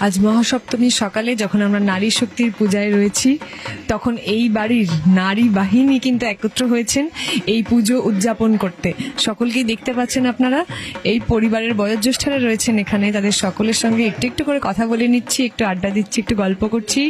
আজ মহাসপ্তমীর সকালে যখন আমরা নারী শক্তির পূজায় রয়েছি, তখন এই বাড়ির নারী বাহিনী কিন্তু একত্র হয়েছেন এই পুজো উদযাপন করতে। সকলকেই দেখতে পাচ্ছেন আপনারা, এই পরিবারের বয়োজ্যেষ্ঠরা রয়েছেন এখানে। তাদের সকলের সঙ্গে একটু একটু করে কথা বলে নিচ্ছি, একটু আড্ডা দিচ্ছি, একটু গল্প করছি।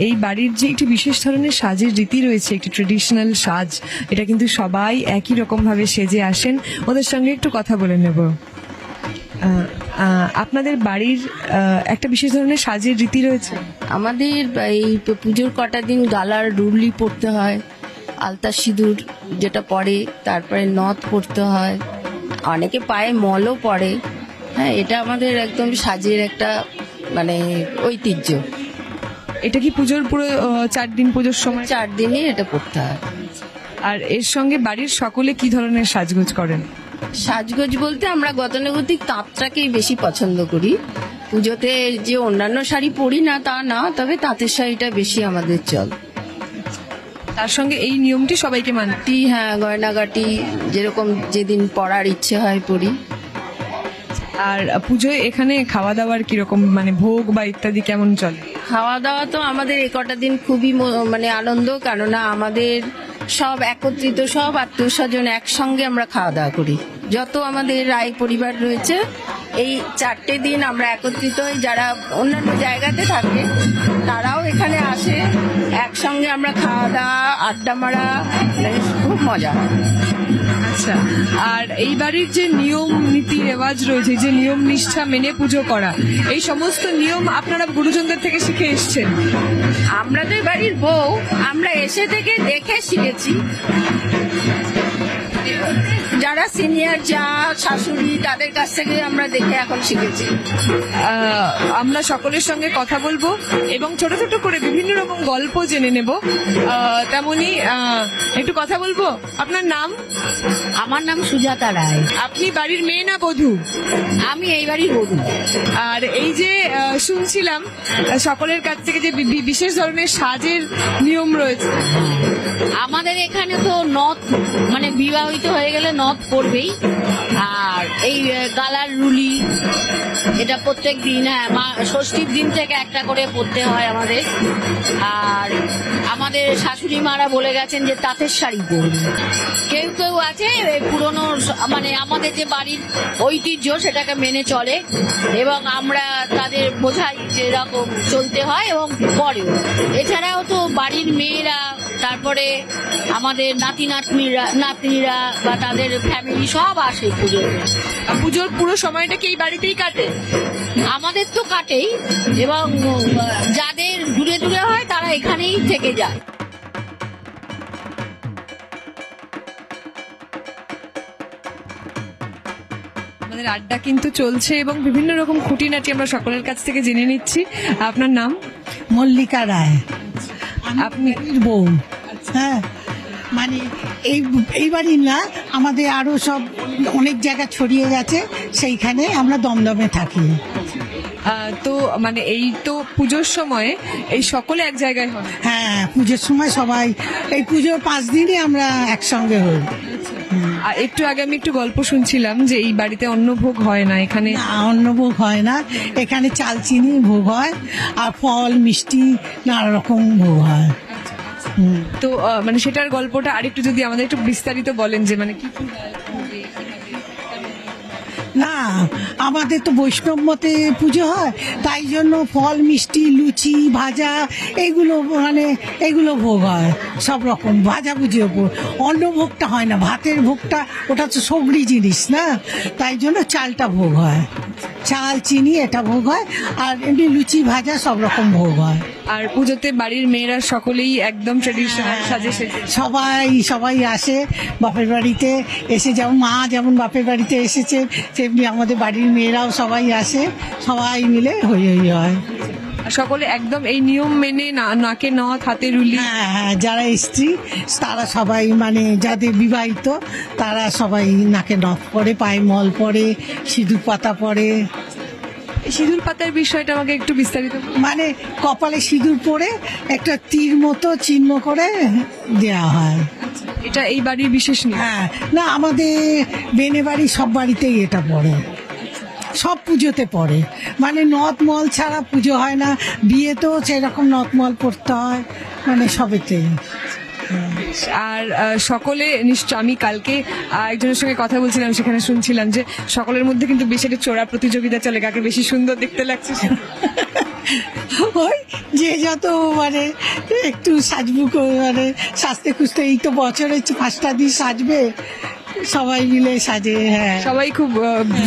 এই বাড়ির যে একটি বিশেষ ধরনের সাজের রীতি রয়েছে, একটি ট্রেডিশনাল সাজ, এটা কিন্তু সবাই একই রকম ভাবে সেজে আসেন। ওদের সঙ্গে একটু কথা বলে নেব। আপনাদের বাড়ির একটা বিশেষ ধরনের সাজের রীতি রয়েছে? আমাদের এই পুজোর কটা দিন গালার রুলি পরতে হয়, আলতা সিঁদুর যেটা পরে, তারপরে নথ পরতে হয়, অনেকে পায়ে মলও পরে। হ্যাঁ, এটা আমাদের একদম সাজের একটা মানে ঐতিহ্য। এটা কি পুজোর পুরো 4 দিন, পুজোর সময় 4 দিনই এটা পরতে হয়। আর এর সঙ্গে বাড়ির সকলে কি ধরনের সাজগোজ করেন? সাজগোজ বলতে আমরা গতানুগতিক তাঁতটাকেই বেশি পছন্দ করি। পুজোতে যে অন্যান্য শাড়ি পরি না তা না, তবে তাঁতের শাড়িটা বেশি আমাদের চল। তার সঙ্গে এই নিয়মটি সবাইকে মানতে। হ্যাঁ, গয়নাগাটি যেরকম যেদিন পরার ইচ্ছে হয় পরি। আর পুজোয় এখানে খাওয়া দাওয়ার কিরকম, মানে ভোগ বা ইত্যাদি কেমন চলে? খাওয়া দাওয়া তো আমাদের এই কটা দিন খুবই মানে আনন্দ, কেননা আমাদের সব একত্রিত, সব আত্মীয় স্বজন একসঙ্গে আমরা খাওয়া দাওয়া করি। যত আমাদের রায় পরিবার রয়েছে, এই 4টে দিন আমরা একত্রিত হই। যারা অন্যান্য জায়গাতে থাকে তারাও এখানে আসে, একসঙ্গে আমরা খাওয়া দাওয়া, আড্ডা মারা, খুব মজা। আচ্ছা, আর এই বাড়ির যে নিয়ম নীতি রেওয়াজ রয়েছে, যে নিয়ম নিষ্ঠা মেনে পুজো করা, এই সমস্ত নিয়ম আপনারা গুরুজনদের থেকে শিখে এসছেন? আমরা তো বাড়ির বউ, আমরা এসে থেকে দেখে শিখেছি। যারা সিনিয়র যা শাশুড়ি, তাদের কাছ থেকে আমরা দেখে এখন শিখেছি। আমরা সকলের সঙ্গে কথা বলবো এবং ছোট ছোট করে বিভিন্ন রকম গল্প জেনে নেব। তেমনি একটু কথা বলবো। আপনার নাম? আমার নাম সুজাতা রায়। আপনি বাড়ির মেয়ে না বধূ? আমি এই বাড়ির বধূ। আর এই যে শুনছিলাম সকলের কাছ থেকে যে বিশেষ ধরনের সাজের নিয়ম রয়েছে, আমাদের এখানে তো নথ, মানে বিবাহিত হয়ে গেলে নথ পড়বেই। আর এই গালার রুলি, এটা প্রত্যেক দিন, হ্যাঁ, ষষ্ঠীর দিন থেকে একটা করে পড়তে হয় আমাদের। আর আমাদের শাশুড়ি মারা বলে গেছেন যে তাঁতের শাড়ি পরবে। কেউ কেউ আছে পুরনো, মানে আমাদের যে বাড়ির ঐতিহ্য সেটাকে মেনে চলে, এবং আমরা তাদের বোঝাই যে এরকম চলতে হয় এবং পরেও। এছাড়াও তো বাড়ির মেয়েরা, তারপরে আমাদের নাতনিরা বা তাদের ফ্যামিলি সব আসে পুজোতে। পুজোর পুরো সময়টা কি এই বাড়িতেই কাটে? আমাদের তো কাটেই, এবং যাদের দূরে দূরে হয় তারা এখানেই থেকে যায়। আমাদের আড্ডা কিন্তু চলছে এবং বিভিন্ন রকম খুঁটিনাটি আমরা সকলের কাছ থেকে জেনে নিচ্ছি। আপনার নাম? মল্লিকা রায়। আপনি বউ? হ্যাঁ, মানে এই বাড়ির না, আমাদের আরো সব অনেক জায়গা ছড়িয়ে গেছে, সেইখানে আমরা দমদমে থাকি। তো মানে এই তো পুজোর সময় এই সকলে এক জায়গায় হয়? হ্যাঁ, পুজোর সময় সবাই, এই পুজোর 5 দিনই আমরা একসঙ্গে হই। আর একটু আগে আমি একটু গল্প শুনছিলাম যে এই বাড়িতে অন্নভোগ হয় না। এখানে অন্নভোগ হয় না, এখানে চাল চিনি ভোগ হয়, আর ফল মিষ্টি নানা রকম ভোগ হয়। তো মানে সেটার গল্পটা আরেকটু যদি আমাদের একটু বিস্তারিত বলেন, যে মানে কি কি না, আমাদের তো বৈষ্ণব মতে পুজো হয়, তাই জন্য ফল মিষ্টি, লুচি ভাজা, এগুলো ভোগ হয়। সব রকম ভাজা ভুজির ওপর অন্নভোগটা হয় না, ভাতের ভোগটা, ওটা তো সবরি জিনিস না, তাই জন্য চালটা ভোগ হয়, চাল চিনি এটা ভোগ হয়, আর এমনি লুচি ভাজা সব রকম ভোগ হয়। আর পুজোতে বাড়ির মেয়েরা সকলেই একদম ট্রেডিশনাল সাজে সেজে সবাই আসে বাপের বাড়িতে এসে, যেমন মা যেমন বাপের বাড়িতে এসেছে, তেমনি আমাদের বাড়ির মেয়েরাও সবাই আসে, সবাই মিলে হই হয়। সকলে একদম এই নিয়ম মেনে, নাকে নথ, হাতে রুলি। হ্যাঁ, যারা স্ত্রী তারা সবাই, মানে যাদের বিবাহিত তারা সবাই নাকে নথ পরে, পায়ে মল পরে, সিঁদুর পাতা পরে। সিঁদুর পাতার বিষয়টা আমাকে একটু বিস্তারিত। মানে কপালে সিঁদুর পরে একটা তীর মতো চিহ্ন করে দেওয়া হয়। এটা এই বাড়ির বিশেষ নিয়ম? হ্যাঁ, না, আমাদের বেনে বাড়ি সব বাড়িতেই এটা পড়ে। সব পুজোতে পড়ে, মানে নথ মল ছাড়া পুজো হয় না, বিয়েতেও সেরকম নথ মল পড়তে হয়, মানে সবেতে। আর সকলে নিশ্চয়, আমি কালকে একজনের সঙ্গে কথা বলছিলাম, সেখানে শুনছিলাম যে সকলের মধ্যে কিন্তু বেশি একটা চোরা প্রতিযোগিতা চলে, কাকে বেশি সুন্দর দেখতে লাগছে। ওই যে যত মানে একটু সাজবু মানে সাজতে খুঁজতে, এই তো বছরের 5টা দিন সাজবে, সবাই মিলে সাজে। হ্যাঁ, সবাই খুব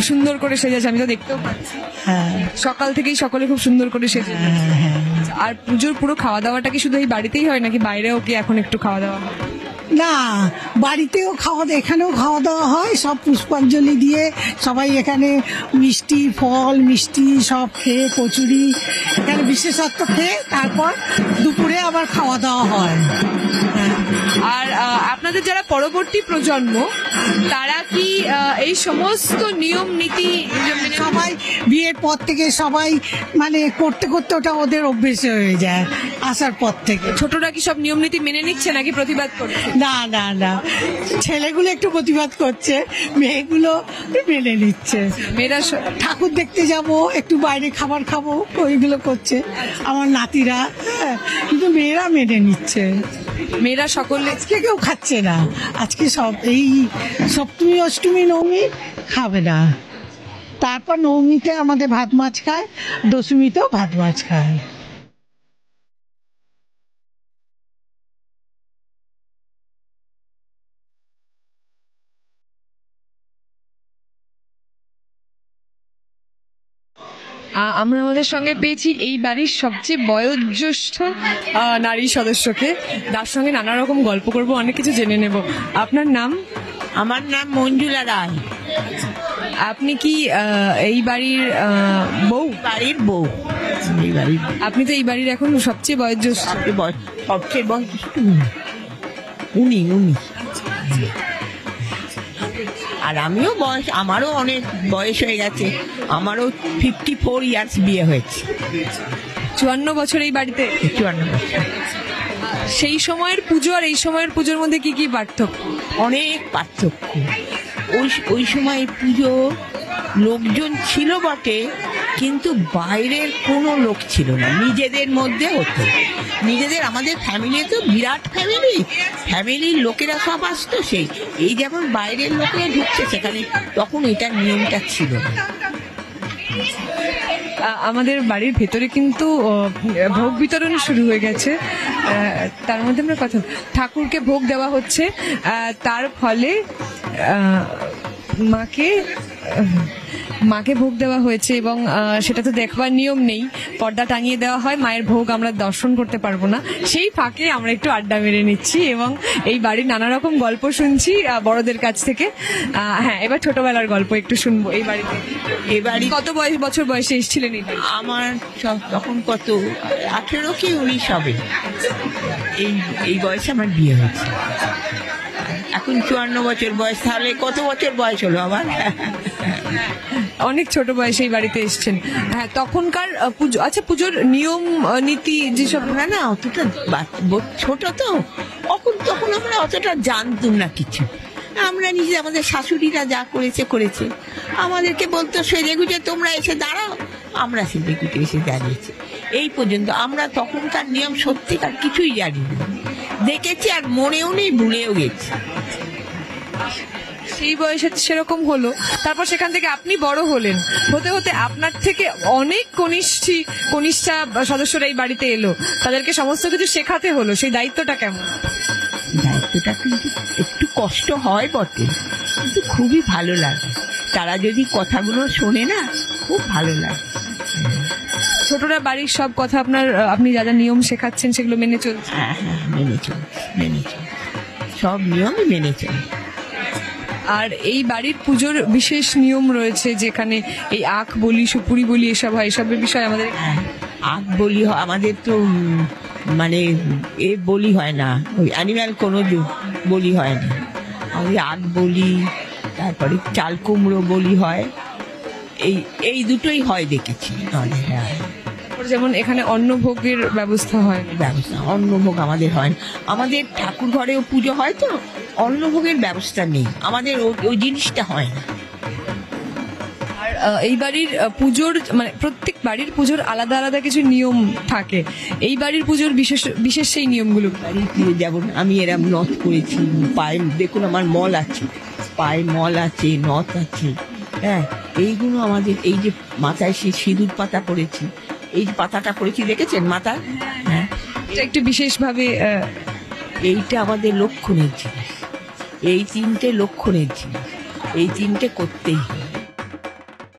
সুন্দর করে সেজেছে, আমি তো দেখতেও পাচ্ছি। হ্যাঁ, সকাল থেকেই সকলে খুব সুন্দর করে সেজে। হ্যাঁ, হ্যাঁ। আর পুজোর পুরো খাওয়া দাওয়াটা কি শুধু এই বাড়িতেই হয় নাকি বাইরেও কি এখন একটু খাওয়া দাওয়া হয়? না, বাড়িতেও খাওয়া দাওয়া, এখানেও খাওয়া দাওয়া হয়, সব পুষ্পাঞ্জলি দিয়ে সবাই এখানে মিষ্টি, ফল মিষ্টি সব খেয়ে, কচুরি এখানে বিশেষত্ব খেয়ে তারপর দুপুরে আবার খাওয়া দাওয়া হয়। হ্যাঁ। আর আপনাদের যারা পরবর্তী প্রজন্ম, তারা কি এই সমস্ত নিয়ম নীতি সবাই বিয়ের পর থেকে সবাই মানে করতে করতে ওটা ওদের অভ্যেস হয়ে যায় আসার পর থেকে। ছোটরা কি সব নিয়ম নীতি মেনে নিচ্ছে নাকি প্রতিবাদ করছে? না না না, ছেলেগুলো একটু প্রতিবাদ করছে, মেয়েগুলো মেনে নিচ্ছে। মেয়েরা ঠাকুর দেখতে যাব, একটু বাইরে খাবার খাবো, ওইগুলো করছে আমার নাতিরা। হ্যাঁ, কিন্তু মেয়েরা মেনে নিচ্ছে। মেয়েরা সকলে আজকে কেউ খাচ্ছে না, আজকে সব এই সপ্তমী অষ্টমী নবমী খাবে না, তারপর নবমীতে আমাদের ভাত মাছ খায়, দশমীতেও ভাত মাছ খায়। আমরা আমাদের সঙ্গে পেয়েছি এই বাড়ির সবচেয়ে বয়োজ্যেষ্ঠ নারী সদস্যকে, তার সঙ্গে নানা রকম গল্প করব, অনেক কিছু জেনে নেব। আপনার নাম? আমার নাম মঞ্জুলা রায়। আপনি কি এই বাড়ির বউ? বাড়ির বউ। এই বাড়ির আপনি তো এই বাড়ির এখন সবচেয়ে বয়োজ্যেষ্ঠ। সবচেয়ে বয়স্ক উনি। আর আমিও বয়স, আমারও অনেক বয়স হয়ে গেছে, আমারও 54 ইয়ার্স বিয়ে হয়েছে। 54 বছর এই বাড়িতে? 54 বছর। সেই সময়ের পুজো আর এই সময়ের পুজোর মধ্যে কি কি পার্থক্য? অনেক পার্থক্য। ওই সময় পুজো লোকজন ছিল বটে, কিন্তু বাইরের কোনো লোক ছিল না, নিজেদের মধ্যে হতো। নিজেদের, আমাদের ফ্যামিলি তো বিরাট ফ্যামিলির লোকেরা সব আসতো। এই যেমন বাইরের লোকেরা ঢুকছে সেখানে, তখন এটার নিয়মটা ছিল না। আমাদের বাড়ির ভেতরে কিন্তু ভোগ বিতরণ শুরু হয়ে গেছে, তার মধ্যে আমরা কথা, ঠাকুরকে ভোগ দেওয়া হচ্ছে, তার ফলে মাকে ভোগ দেওয়া হয়েছে, এবং সেটা তো দেখবার নিয়ম নেই, পর্দা টাঙিয়ে দেওয়া হয়, মায়ের ভোগ আমরা দর্শন করতে পারবো না। সেই ফাঁকে আমরা একটু আড্ডা মেরে নিচ্ছি এবং এই বাড়ির নানা রকম গল্প শুনছি বড়দের কাছ থেকে। হ্যাঁ, এবার ছোটবেলার গল্প একটু শুনবো। এই বাড়ি কত বছর বয়সে এসেছিলেন? আমার তখন কত 18 কি 19 হবে, এই বয়সে আমার বিয়ে হয়েছে। এখন 54 বছর বয়স, তাহলে কত বছর বয়স হলো আমার? অনেক ছোট বয়সে এই বাড়িতে এসেছেন। হ্যাঁ, তখনকার পুজো, আচ্ছা পুজোর নিয়ম নীতি যেসব, না অতটা ছোট তো, তখন আমরা অতটা জানতাম না কিছু। আমরা নিজে, আমাদের শাশুড়িরা যা করেছে, আমাদেরকে বলতো সেজে গুজে তোমরা এসে দাঁড়াও, আমরা সেজে গুজে এসে দাঁড়িয়েছি। এই পর্যন্ত আমরা তখনকার নিয়ম সত্যিকার কিছুই জানি না, দেখেছি আর মনেও নেই, ভুলেও গেছি। সেই বয়সে সেরকম হলো, তারপর সেখান থেকে আপনি বড় হলেন, হতে হতে আপনার থেকে অনেক কনিষ্ঠা সদস্যরা এই বাড়িতে এলো, তাদেরকে সমস্ত কিছু শেখাতে হলো, সেই দায়িত্বটা কেমন? দায়িত্বটা কিন্তু একটু কষ্ট হয় বটে, কিন্তু খুবই ভালো লাগে। তারা যদি কথাগুলো শোনে না, খুব ভালো লাগে। ছোটরা বাড়ির সব কথা আপনি যা যা নিয়ম শেখাচ্ছেন সেগুলো মেনে চলছে? হ্যাঁ, মেনে চলছে, সব নিয়মই মেনে চলে। আর এই বাড়ির পুজোর বিশেষ নিয়ম রয়েছে, যেখানে এই আখ বলি, সুপুরি বলি এসব হয়, এসবের বিষয়ে আমাদের। আখ বলি হয় আমাদের, তো মানে বলি হয় না, ওই অ্যানিম্যাল কোনো বলি হয় না, ওই আখ বলি, তারপরে চাল কুমড়ো বলি হয়, এই দুটোই হয় দেখেছি। হ্যাঁ, যেমন এখানে অন্নভোগের ব্যবস্থা হয়। অন্নভোগ আমাদের হয় না, আমাদের ঠাকুর ঘরেও পুজো হয় তো, অন্নভোগের ব্যবস্থা নেই আমাদের, ওই জিনিসটা হয় না। আর এই বাড়ির পুজোর মানে প্রত্যেক বাড়ির পুজোর আলাদা আলাদা কিছু নিয়ম থাকে, এই বাড়ির পুজোর বিশেষ বিশেষ সেই নিয়মগুলো। বাড়ির পুজো যেমন আমি এরম নথ করেছি, পায়ে দেখুন আমার মল আছে, পায়ে মল আছে, নথ আছে, হ্যাঁ এইগুলো আমাদের, এই যে মাথায় সে সিঁদুর পাতা করেছি, এই যে পাতাটা করেছি দেখেছেন মাথায়, হ্যাঁ এটা একটু বিশেষভাবে এইটা আমাদের লক্ষণের জিনিস, এই তিনটে লক্ষণের জিনিস, এই তিনটে করতেই হবে।